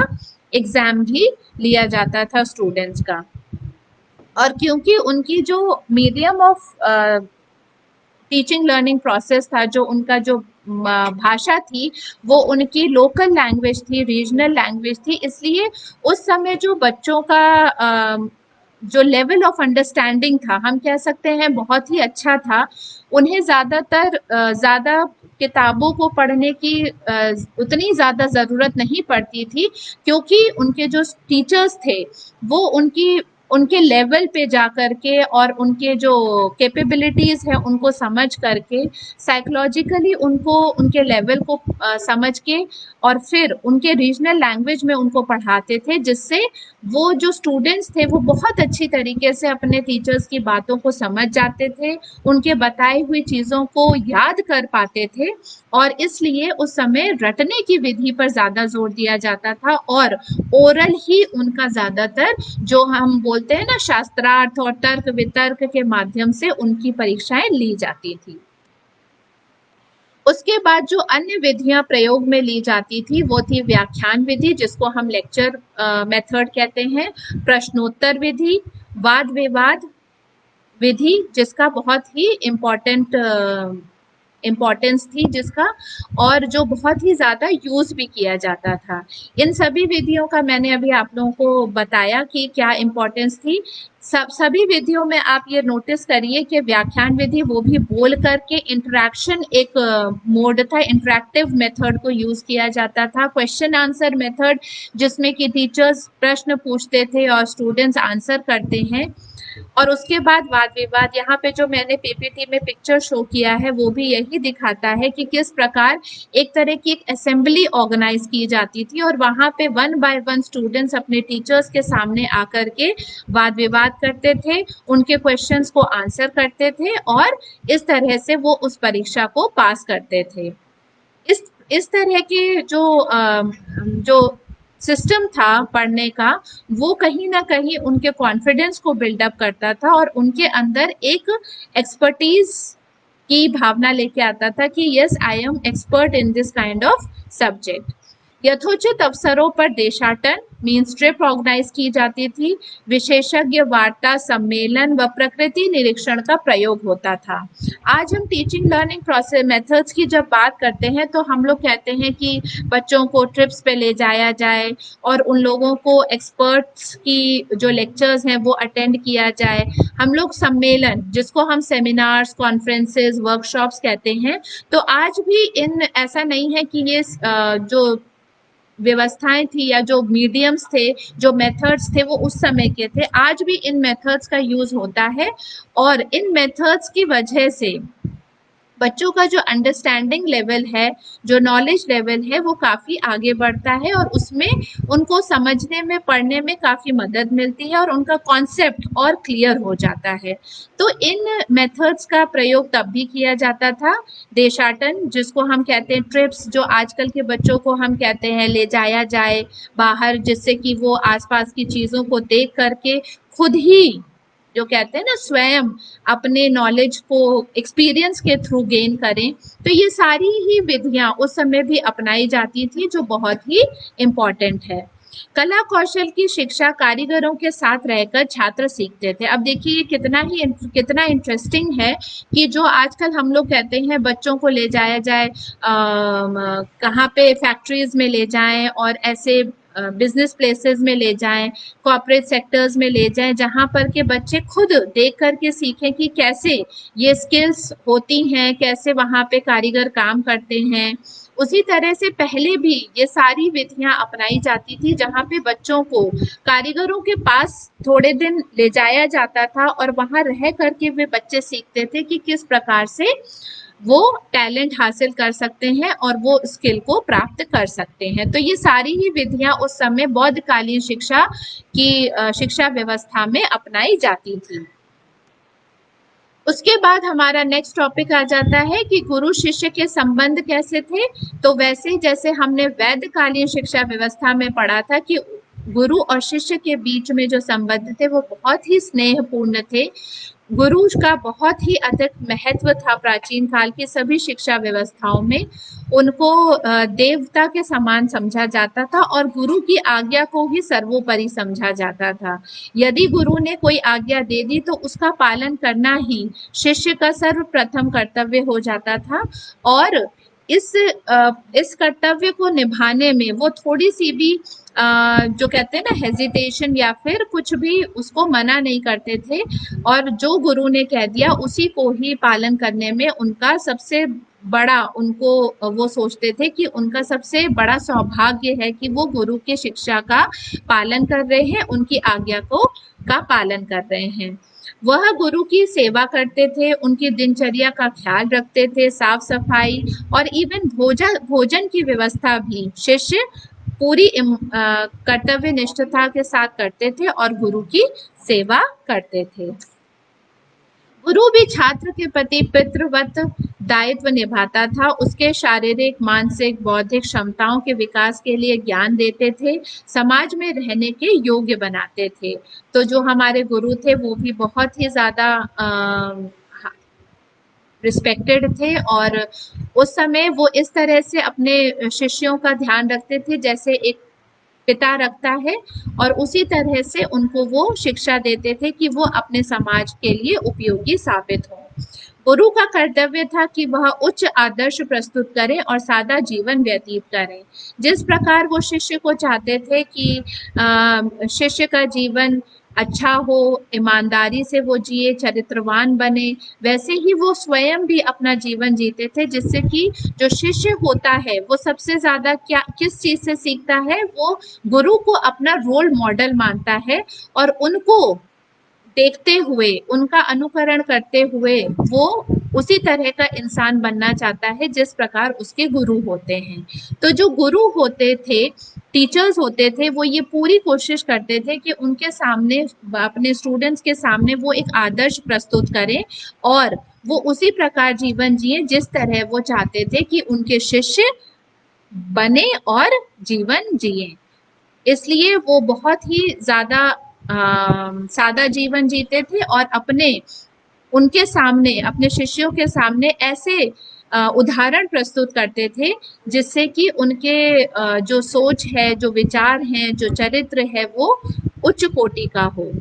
एग्ज़ाम भी लिया जाता था स्टूडेंट्स का। और क्योंकि उनकी जो medium of teaching learning process था, जो उनका जो भाषा थी वो उनकी लोकल लैंग्वेज थी, रीजनल लैंग्वेज थी, इसलिए उस समय जो बच्चों का जो लेवल ऑफ अंडरस्टैंडिंग था, हम कह सकते हैं बहुत ही अच्छा था। उन्हें ज़्यादा किताबों को पढ़ने की उतनी ज़्यादा ज़रूरत नहीं पड़ती थी, क्योंकि उनके जो टीचर्स थे वो उनके लेवल पे जा करके और उनके जो कैपेबिलिटीज़ है उनको समझ करके, साइकोलॉजिकली उनको उनके लेवल को समझ के और फिर उनके रीजनल लैंग्वेज में उनको पढ़ाते थे, जिससे वो जो स्टूडेंट्स थे वो बहुत अच्छी तरीके से अपने टीचर्स की बातों को समझ जाते थे, उनके बताई हुई चीज़ों को याद कर पाते थे और इसलिए उस समय रटने की विधि पर ज़्यादा जोर दिया जाता था और ओरल ही उनका ज़्यादातर जो हम बोलते हैं ना शास्त्रार्थ और तर्क वितर्क के माध्यम से उनकी परीक्षाएं ली जाती थी। उसके बाद जो अन्य विधियां प्रयोग में ली जाती थी वो थी व्याख्यान विधि, जिसको हम लेक्चर मेथड कहते हैं, प्रश्नोत्तर विधि, वाद विवाद विधि जिसका बहुत ही इम्पोर्टेंस थी जिसका, और जो बहुत ही ज़्यादा यूज़ भी किया जाता था। इन सभी विधियों का मैंने अभी आप लोगों को बताया कि क्या इम्पोर्टेंस थी। सभी विधियों में आप ये नोटिस करिए कि व्याख्यान विधि वो भी बोल करके इंटरेक्शन एक मोड था, इंटरेक्टिव मेथड को यूज़ किया जाता था। क्वेश्चन आंसर मेथड जिसमें कि टीचर्स प्रश्न पूछते थे और स्टूडेंट्स आंसर करते हैं। और उसके बाद वाद विवाद, यहाँ पे जो मैंने पीपीटी में पिक्चर शो किया है वो भी यही दिखाता है कि किस प्रकार एक तरह की एक असेंबली ऑर्गेनाइज की जाती थी और वहाँ पे 1 बाय 1 स्टूडेंट्स अपने टीचर्स के सामने आकर के वाद विवाद करते थे, उनके क्वेश्चंस को आंसर करते थे और इस तरह से वो उस परीक्षा को पास करते थे। इस तरह के जो सिस्टम था पढ़ने का, वो कहीं ना कहीं उनके कॉन्फिडेंस को बिल्डअप करता था और उनके अंदर एक एक्सपर्टीज की भावना लेके आता था कि yes I am expert in this kind of subject. यथोचित अवसरों पर देशाटन मीन्स ट्रिप ऑर्गेनाइज की जाती थी, विशेषज्ञ वार्ता, सम्मेलन व प्रकृति निरीक्षण का प्रयोग होता था। आज हम टीचिंग लर्निंग प्रोसेस मेथड्स की जब बात करते हैं तो हम लोग कहते हैं कि बच्चों को ट्रिप्स पे ले जाया जाए और उन लोगों को एक्सपर्ट्स की जो लेक्चर्स हैं वो अटेंड किया जाए। हम लोग सम्मेलन जिसको हम सेमिनार्स, कॉन्फ्रेंसेस, वर्कशॉप्स कहते हैं, तो आज भी इन ऐसा नहीं है कि ये जो व्यवस्थाएं थी या जो मीडियम्स थे, जो मेथड्स थे वो उस समय के थे, आज भी इन मेथड्स का यूज होता है और इन मेथड्स की वजह से बच्चों का जो अंडरस्टैंडिंग लेवल है, जो नॉलेज लेवल है वो काफ़ी आगे बढ़ता है और उसमें उनको समझने में, पढ़ने में काफ़ी मदद मिलती है और उनका कॉन्सेप्ट और क्लियर हो जाता है। तो इन मेथड्स का प्रयोग तब भी किया जाता था। देशाटन जिसको हम कहते हैं, ट्रिप्स जो आजकल के बच्चों को हम कहते हैं ले जाया जाए बाहर, जिससे कि वो आसपास की चीज़ों को देख करके खुद ही जो कहते हैं ना स्वयं अपने नॉलेज को एक्सपीरियंस के थ्रू गेन करें, तो ये सारी ही विधियां उस समय भी अपनाई जाती थी जो बहुत ही इम्पोर्टेंट है। कला कौशल की शिक्षा कारीगरों के साथ रहकर छात्र सीखते थे। अब देखिए ये कितना इंटरेस्टिंग है कि जो आजकल हम लोग कहते हैं बच्चों को ले जाया जाए कहाँ पे फैक्ट्रीज में ले जाएं और ऐसे बिजनेस प्लेसेस में ले जाएं, कॉर्पोरेट सेक्टर्स में ले जाएं, जहां पर के बच्चे खुद देख करके सीखें कि कैसे ये स्किल्स होती हैं, कैसे वहां पे कारीगर काम करते हैं। उसी तरह से पहले भी ये सारी विधियां अपनाई जाती थी जहां पे बच्चों को कारीगरों के पास थोड़े दिन ले जाया जाता था और वहां रह करके वे बच्चे सीखते थे कि किस प्रकार से वो टैलेंट हासिल कर सकते हैं और वो स्किल को प्राप्त कर सकते हैं। तो ये सारी ही विधियां उस समय बौद्धकालीन शिक्षा की शिक्षा व्यवस्था में अपनाई जाती थी। उसके बाद हमारा नेक्स्ट टॉपिक आ जाता है कि गुरु शिष्य के संबंध कैसे थे। तो वैसे जैसे हमने वैदिककालीन शिक्षा व्यवस्था में पढ़ा था कि गुरु और शिष्य के बीच में जो संबंध थे वो बहुत ही स्नेहपूर्ण थे। गुरु का बहुत ही अधिक महत्व था प्राचीन काल की सभी शिक्षा व्यवस्थाओं में। उनको देवता के समान समझा जाता था और गुरु की आज्ञा को ही सर्वोपरि समझा जाता था। यदि गुरु ने कोई आज्ञा दे दी तो उसका पालन करना ही शिष्य का सर्वप्रथम कर्तव्य हो जाता था और इस कर्तव्य को निभाने में वो थोड़ी सी भी जो कहते हैं ना हेजिटेशन या फिर कुछ भी उसको मना नहीं करते थे और जो गुरु ने कह दिया उसी को ही पालन करने में उनका सबसे बड़ा, उनको वो सोचते थे कि उनका सबसे बड़ा सौभाग्य है कि वो गुरु की शिक्षा का पालन कर रहे हैं, उनकी आज्ञा का पालन कर रहे हैं। वह गुरु की सेवा करते थे, उनकी दिनचर्या का ख्याल रखते थे, साफ सफाई और इवन भोजन की व्यवस्था भी शिष्य पूरी कर्तव्य निष्ठता के साथ करते थे और गुरु की सेवा करते थे। गुरु भी छात्र के प्रति पितृवत दायित्व निभाता था। उसके शारीरिक, मानसिक, बौद्धिक क्षमताओं के विकास के लिए ज्ञान देते थे, समाज में रहने के योग्य बनाते थे। तो जो हमारे गुरु थे वो भी बहुत ही ज़्यादा रिस्पेक्टेड थे और उस समय वो इस तरह से अपने शिष्यों का ध्यान रखते थे जैसे एक पिता रखता है, और उसी तरह से उनको वो शिक्षा देते थे कि वो अपने समाज के लिए उपयोगी साबित हों। गुरु का कर्तव्य था कि वह उच्च आदर्श प्रस्तुत करें और सादा जीवन व्यतीत करें। जिस प्रकार वो शिष्य को चाहते थे कि शिष्य का जीवन अच्छा हो, ईमानदारी से वो जिए, चरित्रवान बने, वैसे ही वो स्वयं भी अपना जीवन जीते थे, जिससे कि जो शिष्य होता है वो सबसे ज़्यादा किस चीज़ से सीखता है, वो गुरु को अपना रोल मॉडल मानता है और उनको देखते हुए, उनका अनुकरण करते हुए वो उसी तरह का इंसान बनना चाहता है जिस प्रकार उसके गुरु होते हैं। तो जो गुरु होते थे, टीचर्स होते थे, वो ये पूरी कोशिश करते थे कि उनके सामने, अपने स्टूडेंट्स के सामने वो एक आदर्श प्रस्तुत करें और वो उसी प्रकार जीवन जिए जिस तरह वो चाहते थे कि उनके शिष्य बने और जीवन जिए। इसलिए वो बहुत ही ज़्यादा सादा जीवन जीते थे और उनके सामने, अपने शिष्यों के सामने ऐसे उदाहरण प्रस्तुत करते थे जिससे कि उनके जो सोच है, जो विचार हैं, जो चरित्र है, वो उच्च कोटि का हो।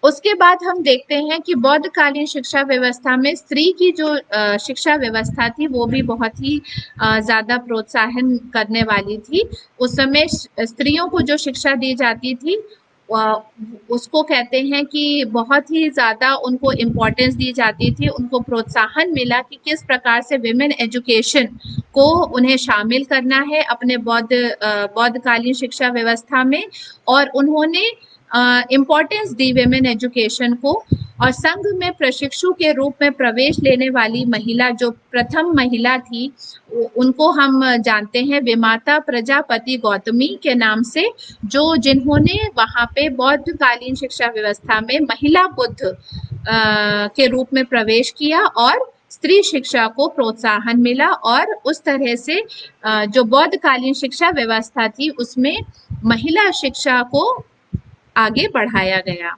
उसके बाद हम देखते हैं कि बौद्धकालीन शिक्षा व्यवस्था में स्त्री की जो शिक्षा व्यवस्था थी वो भी बहुत ही ज़्यादा प्रोत्साहन करने वाली थी। उस समय स्त्रियों को जो शिक्षा दी जाती थी उसको कहते हैं कि बहुत ही ज़्यादा उनको इम्पोर्टेंस दी जाती थी, उनको प्रोत्साहन मिला कि किस प्रकार से विमेन एजुकेशन को उन्हें शामिल करना है अपने बौद्धकालीन शिक्षा व्यवस्था में, और उन्होंने इम्पोर्टेंस दी विमेन एजुकेशन को। और संघ में प्रशिक्षु के रूप में प्रवेश लेने वाली महिला, जो प्रथम महिला थी, उनको हम जानते हैं विमाता प्रजापति गौतमी के नाम से, जिन्होंने वहाँ पे बौद्धकालीन शिक्षा व्यवस्था में महिला बुद्ध के रूप में प्रवेश किया और स्त्री शिक्षा को प्रोत्साहन मिला, और उस तरह से जो बौद्धकालीन शिक्षा व्यवस्था थी उसमें महिला शिक्षा को आगे बढ़ाया गया।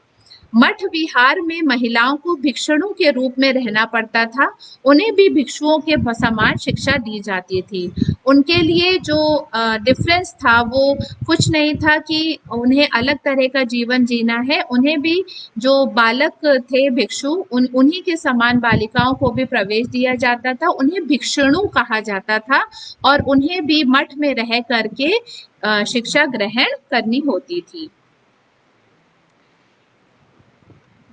मठ विहार में महिलाओं को भिक्षुणों के रूप में रहना पड़ता था, उन्हें भी भिक्षुओं के समान शिक्षा दी जाती थी। उनके लिए जो डिफरेंस था वो कुछ नहीं था कि उन्हें अलग तरह का जीवन जीना है, उन्हें भी जो बालक थे भिक्षु, उन्हीं के समान बालिकाओं को भी प्रवेश दिया जाता था, उन्हें भिक्षुणु कहा जाता था और उन्हें भी मठ में रह करके शिक्षा ग्रहण करनी होती थी।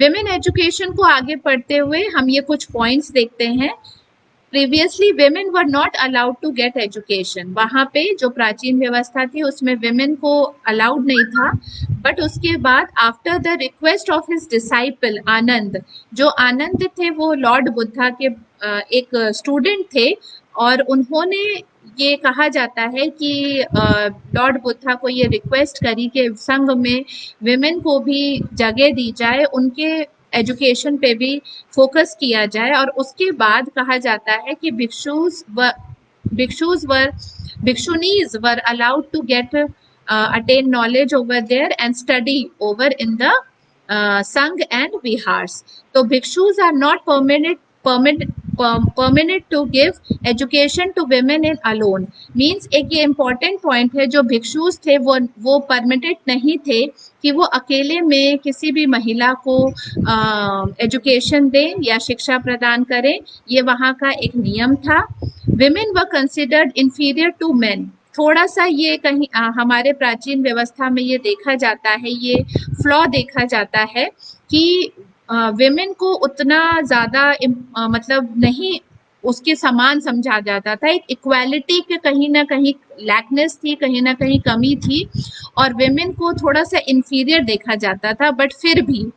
विमेन एजुकेशन को आगे पढ़ते हुए हम ये कुछ पॉइंट्स देखते हैं। Previously women were not allowed to get education, वहाँ पे जो प्राचीन व्यवस्था थी उसमें विमेन को अलाउड नहीं था, बट उसके बाद after the request of his disciple Ananda, जो आनंद थे वो लॉर्ड बुद्धा के एक स्टूडेंट थे, और उन्होंने ये कहा जाता है कि लॉर्ड बुद्धा को ये रिक्वेस्ट करी कि संघ में विमेन को भी जगह दी जाए, उनके एजुकेशन पे भी फोकस किया जाए। और उसके बाद कहा जाता है कि भिक्षुनीज were allowed to get attain knowledge over there and study over in the संघ and vihars. तो भिक्षुज are not permitted to give education to women in alone. Means एक ये इम्पॉर्टेंट पॉइंट है, जो भिक्षुज थे वो परमिटेड नहीं थे कि वो अकेले में किसी भी महिला को एजुकेशन दें या शिक्षा प्रदान करें, ये वहाँ का एक नियम था। Women were considered inferior to men, थोड़ा सा ये कहीं हमारे प्राचीन व्यवस्था में ये देखा जाता है, ये फ्लॉ देखा जाता है कि विमेन को उतना ज़्यादा मतलब नहीं उसके समान समझा जाता था, एक इक्वालिटी के कहीं ना कहीं लैकनेस थी, कहीं ना कहीं कमी थी, और विमेन को थोड़ा सा इंफीरियर देखा जाता था। बट फिर भी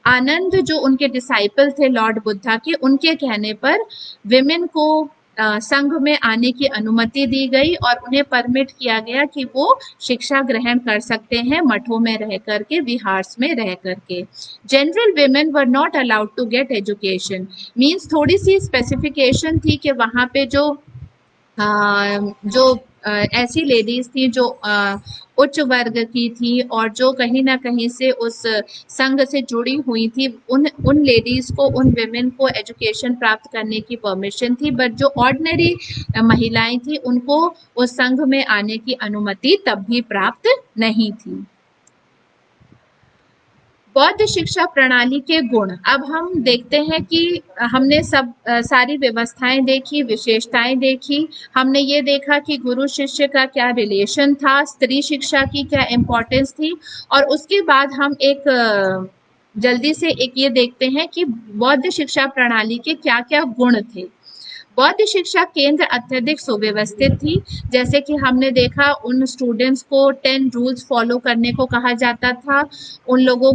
आनंद, जो उनके डिसाइपल थे लॉर्ड बुद्धा के, उनके कहने पर विमेन को संघ में आने की अनुमति दी गई और उन्हें परमिट किया गया कि वो शिक्षा ग्रहण कर सकते हैं मठों में रह करके, विहार्स में रह करके। General women were not allowed to get education, means थोड़ी सी स्पेसिफिकेशन थी कि वहाँ पे जो ऐसी लेडीज थी जो उच्च वर्ग की थी और जो कहीं ना कहीं से उस संघ से जुड़ी हुई थी, उन लेडीज को, उन विमेन को एजुकेशन प्राप्त करने की परमिशन थी, बट जो ऑर्डिनरी महिलाएं थी उनको उस संघ में आने की अनुमति तब भी प्राप्त नहीं थी। बौद्ध शिक्षा प्रणाली के गुण। अब हम देखते हैं कि हमने सारी व्यवस्थाएं देखी, विशेषताएं देखी, हमने ये देखा कि गुरु शिष्य का क्या रिलेशन था, स्त्री शिक्षा की क्या इम्पोर्टेंस थी, और उसके बाद हम जल्दी से एक ये देखते हैं कि बौद्ध शिक्षा प्रणाली के क्या क्या गुण थे। बौद्ध शिक्षा केंद्र अत्यधिक सुव्यवस्थित थी, जैसे कि हमने देखा उन स्टूडेंट्स को 10 रूल्स फॉलो करने को कहा जाता था, उन लोगों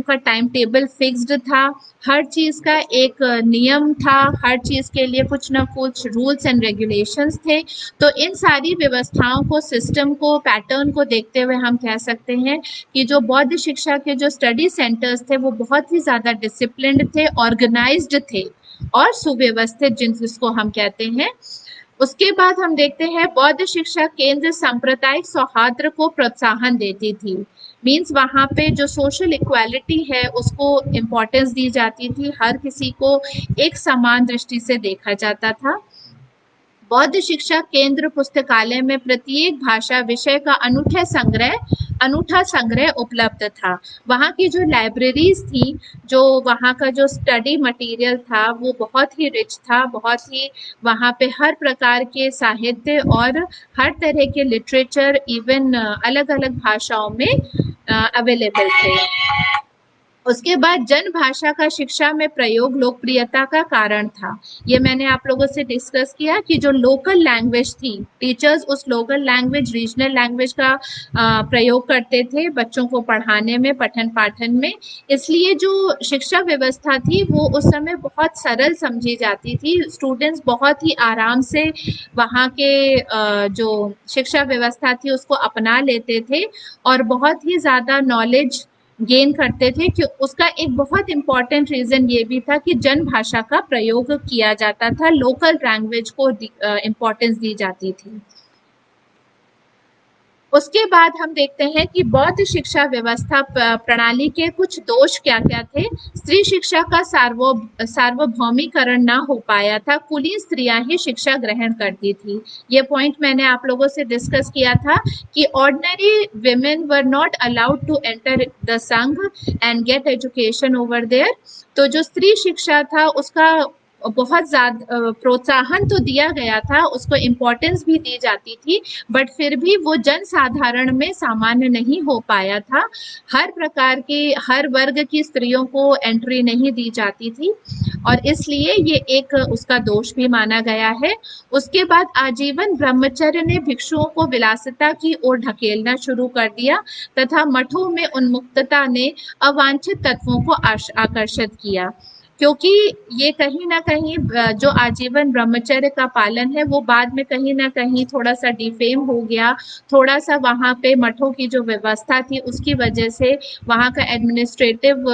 का टाइम टेबल फिक्स्ड था, हर चीज का एक नियम था, हर चीज के लिए कुछ ना कुछ रूल्स एंड रेगुलेशंस थे। तो इन सारी व्यवस्थाओं को, सिस्टम को, पैटर्न को देखते हुए हम कह सकते हैं कि जो बौद्ध शिक्षा के जो स्टडी सेंटर्स थे वो बहुत ही ज्यादा डिसिप्लिन्ड थे, ऑर्गेनाइज्ड थे और सुव्यवस्थित, जिसको हम कहते हैं। उसके बाद हम देखते हैं बौद्ध शिक्षा केंद्र सांप्रदायिक सौहार्द को प्रोत्साहन देती थी, मीन्स वहाँ पे जो सोशल इक्वालिटी है उसको इम्पोर्टेंस दी जाती थी, हर किसी को एक समान दृष्टि से देखा जाता था। बौद्ध शिक्षा केंद्र पुस्तकालय में प्रत्येक भाषा विषय का अनूठा संग्रह उपलब्ध था। वहाँ की जो लाइब्रेरीज थी, जो वहाँ का जो स्टडी मटेरियल था वो बहुत ही रिच था, बहुत ही वहाँ पे हर प्रकार के साहित्य और हर तरह के लिटरेचर, इवन अलग अलग भाषाओं में अवेलेबल थे। उसके बाद जन भाषा का शिक्षा में प्रयोग लोकप्रियता का कारण था। ये मैंने आप लोगों से डिस्कस किया कि जो लोकल लैंग्वेज थी, टीचर्स उस लोकल लैंग्वेज, रीजनल लैंग्वेज का प्रयोग करते थे बच्चों को पढ़ाने में, पठन पाठन में, इसलिए जो शिक्षा व्यवस्था थी वो उस समय बहुत सरल समझी जाती थी। स्टूडेंट्स बहुत ही आराम से वहाँ के जो शिक्षा व्यवस्था थी उसको अपना लेते थे और बहुत ही ज़्यादा नॉलेज गेन करते थे। कि उसका एक बहुत इम्पॉर्टेंट रीजन ये भी था कि जन भाषा का प्रयोग किया जाता था, लोकल लैंग्वेज को इम्पोर्टेंस दी जाती थी। उसके बाद हम देखते हैं कि बौद्ध शिक्षा व्यवस्था प्रणाली के कुछ दोष क्या क्या थे। स्त्री शिक्षा का सार्वभौमिकरण ना हो पाया था, कुलीन स्त्रियां ही शिक्षा ग्रहण करती थी। ये पॉइंट मैंने आप लोगों से डिस्कस किया था कि ordinary women were not allowed to enter the Sangha and get education over there. तो जो स्त्री शिक्षा था उसका बहुत ज़्यादा प्रोत्साहन तो दिया गया था, उसको इम्पोर्टेंस भी दी जाती थी, बट फिर भी वो जन साधारण में सामान्य नहीं हो पाया था। हर प्रकार की, हर वर्ग की स्त्रियों को एंट्री नहीं दी जाती थी और इसलिए ये एक उसका दोष भी माना गया है। उसके बाद आजीवन ब्रह्मचर्य ने भिक्षुओं को विलासिता की ओर ढकेलना शुरू कर दिया तथा मठों में उन्मुक्तता ने अवांछित तत्वों को आकर्षित किया, क्योंकि ये कहीं ना कहीं जो आजीवन ब्रह्मचर्य का पालन है वो बाद में कहीं ना कहीं थोड़ा सा डिफेम हो गया, थोड़ा सा वहाँ पे मठों की जो व्यवस्था थी उसकी वजह से वहाँ का एडमिनिस्ट्रेटिव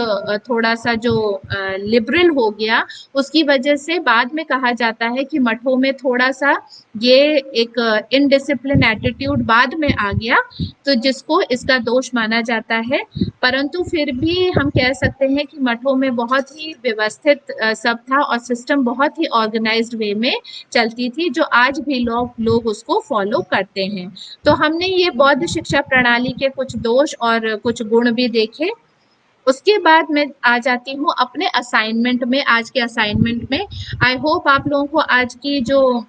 थोड़ा सा जो लिबरल हो गया, उसकी वजह से बाद में कहा जाता है कि मठों में थोड़ा सा ये एक इनडिसिप्लिन एटीट्यूड बाद में आ गया, तो जिसको इसका दोष माना जाता है। परंतु फिर भी हम कह सकते हैं कि मठों में बहुत ही व्यवस्थित सब था और सिस्टम बहुत ही ऑर्गेनाइज्ड वे में चलती थी, जो आज भी लोग उसको फॉलो करते हैं। तो हमने ये बौद्ध शिक्षा प्रणाली के कुछ दोष और कुछ गुण भी देखे। उसके बाद मैं आ जाती हूँ अपने असाइनमेंट में, आज के असाइनमेंट में। आई होप आप लोगों को आज की जो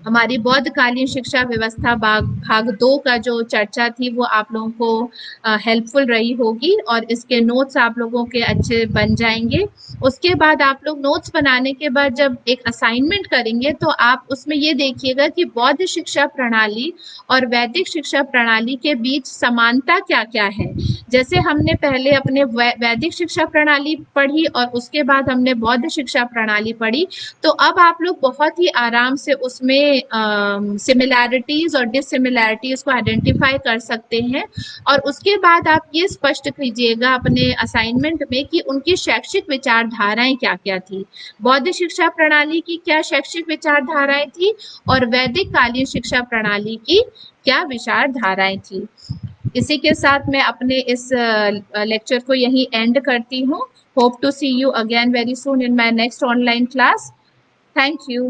हमारी बौद्धकालीन शिक्षा व्यवस्था भाग 2 का जो चर्चा थी वो आप लोगों को हेल्पफुल रही होगी और इसके नोट्स आप लोगों के अच्छे बन जाएंगे। उसके बाद आप लोग नोट्स बनाने के बाद जब एक असाइनमेंट करेंगे तो आप उसमें ये देखिएगा कि बौद्ध शिक्षा प्रणाली और वैदिक शिक्षा प्रणाली के बीच समानता क्या-क्या है। जैसे हमने पहले अपने वैदिक शिक्षा प्रणाली पढ़ी और उसके बाद हमने बौद्ध शिक्षा प्रणाली पढ़ी, तो अब आप लोग बहुत ही आराम से उसमें सिमिलैरिटीज और डिससिमिलैरिटीज को आइडेंटिफाई कर सकते हैं और उसके बाद आप ये स्पष्ट कीजिएगा अपने असाइनमेंट में कि उनकी शैक्षिक विचारधाराएं क्या-क्या थी। बौद्ध शिक्षा प्रणाली की क्या शैक्षिक विचारधाराएं थी और वैदिक कालीन शिक्षा प्रणाली की क्या विचारधाराएं थी। इसी के साथ मैं अपने इस लेक्चर को यहीं एंड करती हूँ। Hope to see you again very soon in my next online class. Thank you.